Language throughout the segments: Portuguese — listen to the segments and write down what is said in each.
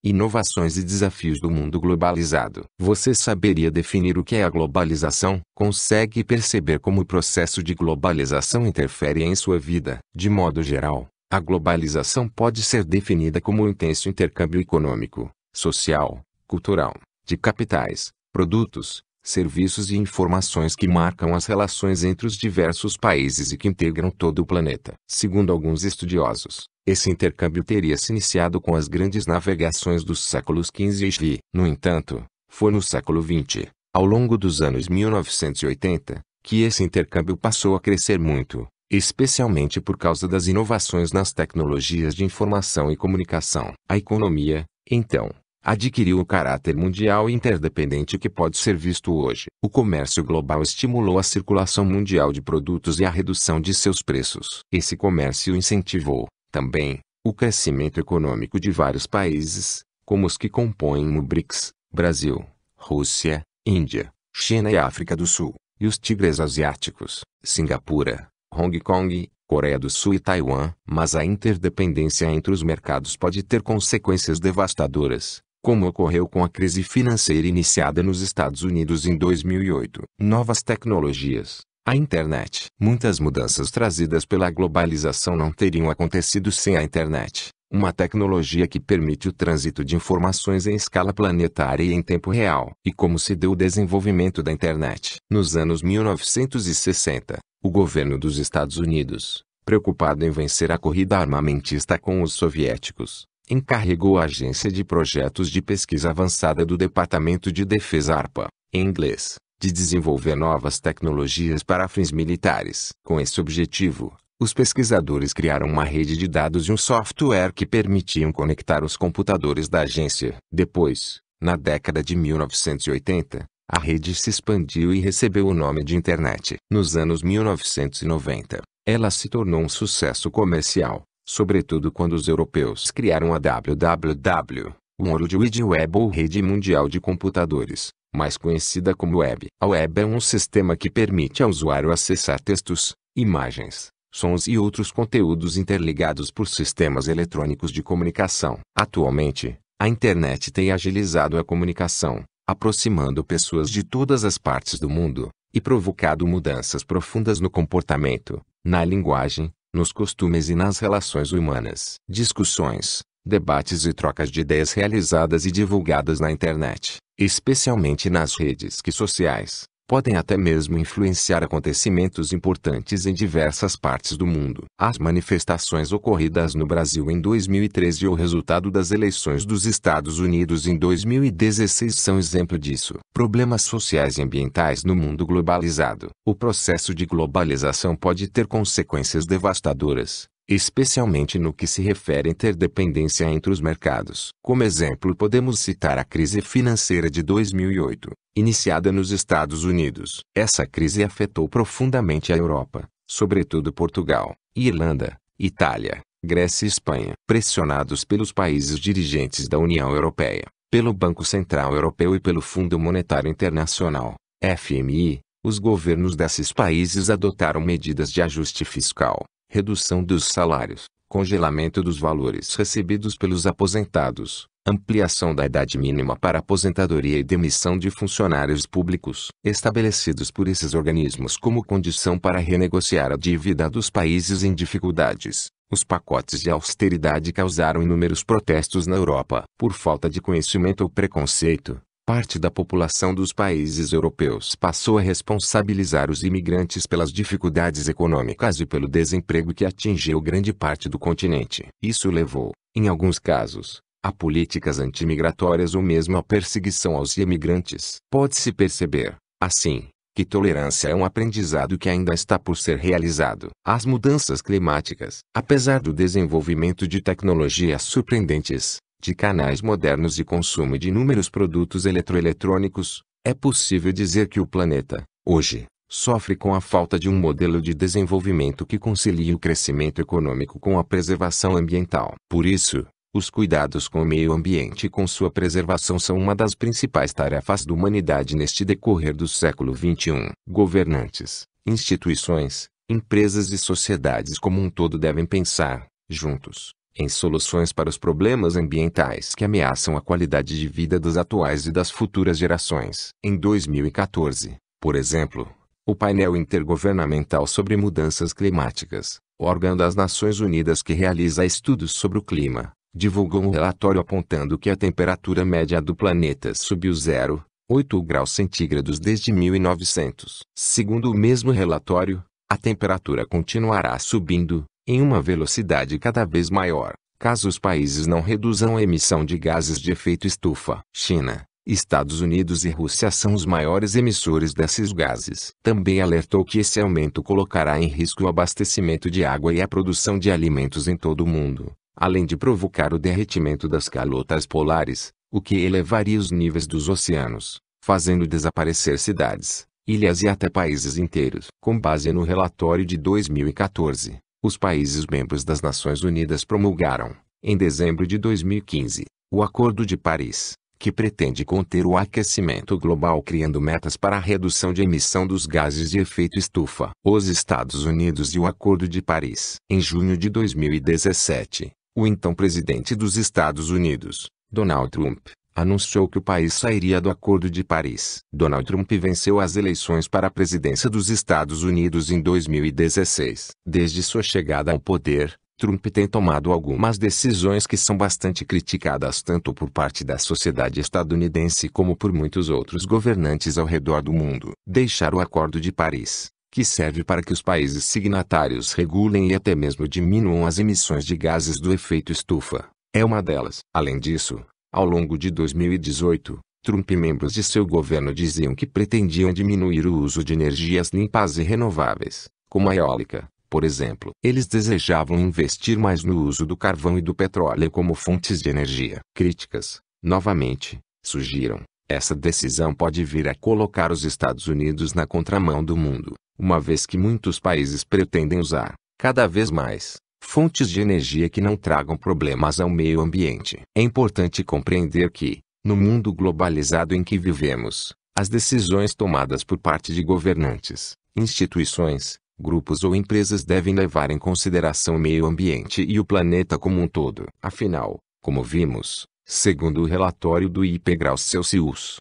inovações e desafios do mundo globalizado. Você saberia definir o que é a globalização? Consegue perceber como o processo de globalização interfere em sua vida? De modo geral, a globalização pode ser definida como um intenso intercâmbio econômico, social, cultural, de capitais, produtos, serviços e informações que marcam as relações entre os diversos países e que integram todo o planeta. Segundo alguns estudiosos, esse intercâmbio teria se iniciado com as grandes navegações dos séculos XV e XVI. No entanto, foi no século XX, ao longo dos anos 1980, que esse intercâmbio passou a crescer muito, especialmente por causa das inovações nas tecnologias de informação e comunicação. A economia, então, adquiriu o caráter mundial e interdependente que pode ser visto hoje. O comércio global estimulou a circulação mundial de produtos e a redução de seus preços. Esse comércio incentivou, também, o crescimento econômico de vários países, como os que compõem o BRICS, Brasil, Rússia, Índia, China e África do Sul, e os tigres asiáticos, Singapura, Hong Kong, Coreia do Sul e Taiwan. Mas a interdependência entre os mercados pode ter consequências devastadoras, como ocorreu com a crise financeira iniciada nos Estados Unidos em 2008. Novas tecnologias. A internet. Muitas mudanças trazidas pela globalização não teriam acontecido sem a internet, uma tecnologia que permite o trânsito de informações em escala planetária e em tempo real. E como se deu o desenvolvimento da internet? Nos anos 1960, o governo dos Estados Unidos, preocupado em vencer a corrida armamentista com os soviéticos, encarregou a Agência de Projetos de Pesquisa Avançada do Departamento de Defesa ARPA, em inglês, de desenvolver novas tecnologias para fins militares. Com esse objetivo, os pesquisadores criaram uma rede de dados e um software que permitiam conectar os computadores da agência. Depois, na década de 1980, a rede se expandiu e recebeu o nome de Internet. Nos anos 1990, ela se tornou um sucesso comercial, sobretudo quando os europeus criaram a WWW, World Wide Web ou Rede Mundial de Computadores, mais conhecida como Web. A Web é um sistema que permite ao usuário acessar textos, imagens, sons e outros conteúdos interligados por sistemas eletrônicos de comunicação. Atualmente, a Internet tem agilizado a comunicação, aproximando pessoas de todas as partes do mundo, e provocado mudanças profundas no comportamento, na linguagem, nos costumes e nas relações humanas. Discussões, debates e trocas de ideias realizadas e divulgadas na internet, especialmente nas redes sociais, podem até mesmo influenciar acontecimentos importantes em diversas partes do mundo. As manifestações ocorridas no Brasil em 2013 e o resultado das eleições dos Estados Unidos em 2016 são exemplo disso. Problemas sociais e ambientais no mundo globalizado. O processo de globalização pode ter consequências devastadoras, especialmente no que se refere à interdependência entre os mercados. Como exemplo, podemos citar a crise financeira de 2008, iniciada nos Estados Unidos. Essa crise afetou profundamente a Europa, sobretudo Portugal, Irlanda, Itália, Grécia e Espanha. Pressionados pelos países dirigentes da União Europeia, pelo Banco Central Europeu e pelo Fundo Monetário Internacional, FMI, os governos desses países adotaram medidas de ajuste fiscal, redução dos salários, congelamento dos valores recebidos pelos aposentados, ampliação da idade mínima para aposentadoria e demissão de funcionários públicos, estabelecidos por esses organismos como condição para renegociar a dívida dos países em dificuldades. Os pacotes de austeridade causaram inúmeros protestos na Europa. Por falta de conhecimento ou preconceito, parte da população dos países europeus passou a responsabilizar os imigrantes pelas dificuldades econômicas e pelo desemprego que atingiu grande parte do continente. Isso levou, em alguns casos, a políticas antimigratórias ou mesmo a perseguição aos imigrantes. Pode-se perceber, assim, que tolerância é um aprendizado que ainda está por ser realizado. As mudanças climáticas, apesar do desenvolvimento de tecnologias surpreendentes, de canais modernos de consumo e de inúmeros produtos eletroeletrônicos, é possível dizer que o planeta, hoje, sofre com a falta de um modelo de desenvolvimento que concilie o crescimento econômico com a preservação ambiental. Por isso, os cuidados com o meio ambiente e com sua preservação são uma das principais tarefas da humanidade neste decorrer do século XXI. Governantes, instituições, empresas e sociedades como um todo devem pensar, juntos, em soluções para os problemas ambientais que ameaçam a qualidade de vida das atuais e das futuras gerações. Em 2014, por exemplo, o painel intergovernamental sobre mudanças climáticas, órgão das Nações Unidas que realiza estudos sobre o clima, divulgou um relatório apontando que a temperatura média do planeta subiu 0,8 graus centígrados desde 1900. Segundo o mesmo relatório, a temperatura continuará subindo, em uma velocidade cada vez maior, caso os países não reduzam a emissão de gases de efeito estufa. China, Estados Unidos e Rússia são os maiores emissores desses gases. Também alertou que esse aumento colocará em risco o abastecimento de água e a produção de alimentos em todo o mundo, além de provocar o derretimento das calotas polares, o que elevaria os níveis dos oceanos, fazendo desaparecer cidades, ilhas e até países inteiros. Com base no relatório de 2014, os países membros das Nações Unidas promulgaram, em dezembro de 2015, o Acordo de Paris, que pretende conter o aquecimento global criando metas para a redução de emissão dos gases de efeito estufa. Os Estados Unidos e o Acordo de Paris. Em junho de 2017, o então presidente dos Estados Unidos, Donald Trump, anunciou que o país sairia do Acordo de Paris. Donald Trump venceu as eleições para a presidência dos Estados Unidos em 2016. Desde sua chegada ao poder, Trump tem tomado algumas decisões que são bastante criticadas tanto por parte da sociedade estadunidense como por muitos outros governantes ao redor do mundo. Deixar o Acordo de Paris, que serve para que os países signatários regulem e até mesmo diminuam as emissões de gases do efeito estufa, é uma delas. Além disso, ao longo de 2018, Trump e membros de seu governo diziam que pretendiam diminuir o uso de energias limpas e renováveis, como a eólica. Por exemplo, eles desejavam investir mais no uso do carvão e do petróleo como fontes de energia. Críticas, novamente, surgiram. Essa decisão pode vir a colocar os Estados Unidos na contramão do mundo, uma vez que muitos países pretendem usar, cada vez mais, fontes de energia que não tragam problemas ao meio ambiente. É importante compreender que, no mundo globalizado em que vivemos, as decisões tomadas por parte de governantes, instituições, grupos ou empresas devem levar em consideração o meio ambiente e o planeta como um todo. Afinal, como vimos, segundo o relatório do IP Graus Celsius,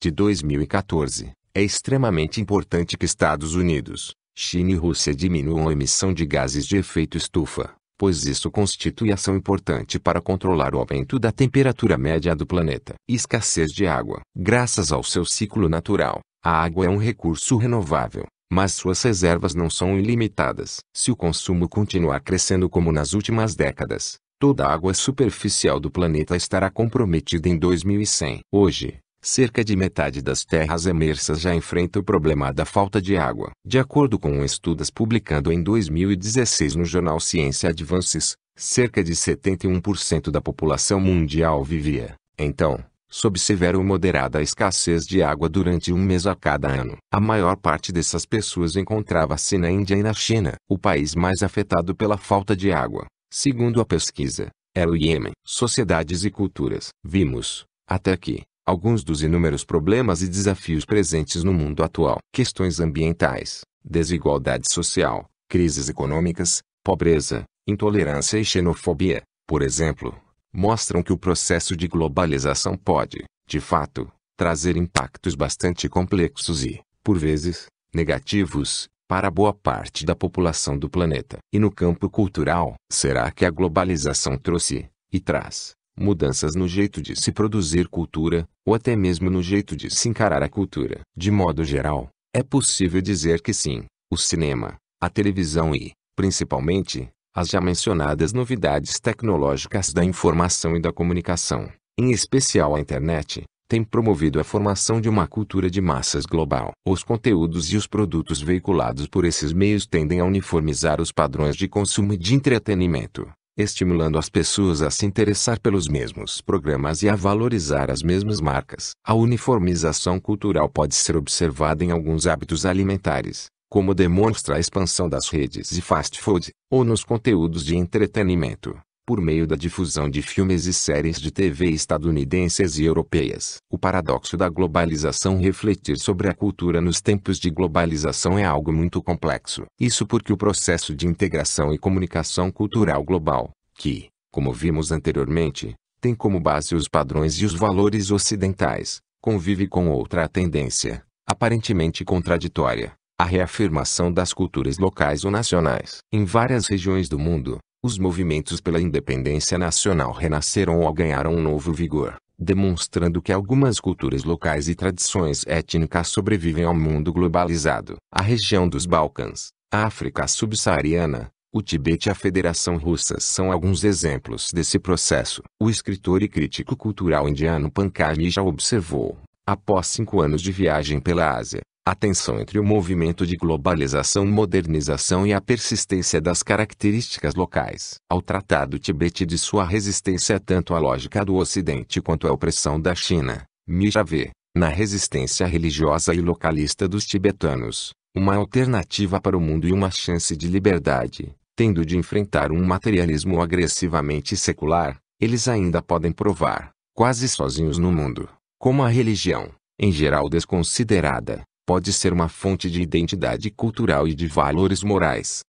de 2014, é extremamente importante que Estados Unidos, China e Rússia diminuam a emissão de gases de efeito estufa, pois isso constitui ação importante para controlar o aumento da temperatura média do planeta. Escassez de água. Graças ao seu ciclo natural, a água é um recurso renovável, mas suas reservas não são ilimitadas. Se o consumo continuar crescendo como nas últimas décadas, toda a água superficial do planeta estará comprometida em 2100. Hoje, cerca de metade das terras emersas já enfrenta o problema da falta de água. De acordo com um estudo publicado em 2016 no jornal Science Advances, cerca de 71% da população mundial vivia, então, sob severa ou moderada escassez de água durante um mês a cada ano. A maior parte dessas pessoas encontrava-se na Índia e na China. O país mais afetado pela falta de água, segundo a pesquisa, era o Iêmen. Sociedades e culturas. Vimos, até aqui, alguns dos inúmeros problemas e desafios presentes no mundo atual. Questões ambientais, desigualdade social, crises econômicas, pobreza, intolerância e xenofobia, por exemplo, mostram que o processo de globalização pode, de fato, trazer impactos bastante complexos e, por vezes, negativos, para boa parte da população do planeta. E no campo cultural, será que a globalização trouxe, e traz, mudanças no jeito de se produzir cultura, ou até mesmo no jeito de se encarar a cultura? De modo geral, é possível dizer que sim. O cinema, a televisão e, principalmente, as já mencionadas novidades tecnológicas da informação e da comunicação, em especial a internet, têm promovido a formação de uma cultura de massas global. Os conteúdos e os produtos veiculados por esses meios tendem a uniformizar os padrões de consumo e de entretenimento, estimulando as pessoas a se interessar pelos mesmos programas e a valorizar as mesmas marcas. A uniformização cultural pode ser observada em alguns hábitos alimentares, como demonstra a expansão das redes de fast food, ou nos conteúdos de entretenimento. por meio da difusão de filmes e séries de TV estadunidenses e europeias. O paradoxo da globalização. Refletir sobre a cultura nos tempos de globalização é algo muito complexo. Isso porque o processo de integração e comunicação cultural global, que, como vimos anteriormente, tem como base os padrões e os valores ocidentais, convive com outra tendência, aparentemente contraditória, a reafirmação das culturas locais ou nacionais. Em várias regiões do mundo, os movimentos pela independência nacional renasceram ou ganharam um novo vigor, demonstrando que algumas culturas locais e tradições étnicas sobrevivem ao mundo globalizado. A região dos Balcãs, a África subsaariana, o Tibete e a Federação Russa são alguns exemplos desse processo. O escritor e crítico cultural indiano Pankaj Mishra observou, após 5 anos de viagem pela Ásia, a tensão entre o movimento de globalização, modernização e a persistência das características locais. Ao tratar do Tibete e de sua resistência tanto à lógica do Ocidente quanto à opressão da China, Mishra vê, na resistência religiosa e localista dos tibetanos, uma alternativa para o mundo e uma chance de liberdade. Tendo de enfrentar um materialismo agressivamente secular, eles ainda podem provar, quase sozinhos no mundo, como a religião, em geral desconsiderada, pode ser uma fonte de identidade cultural e de valores morais.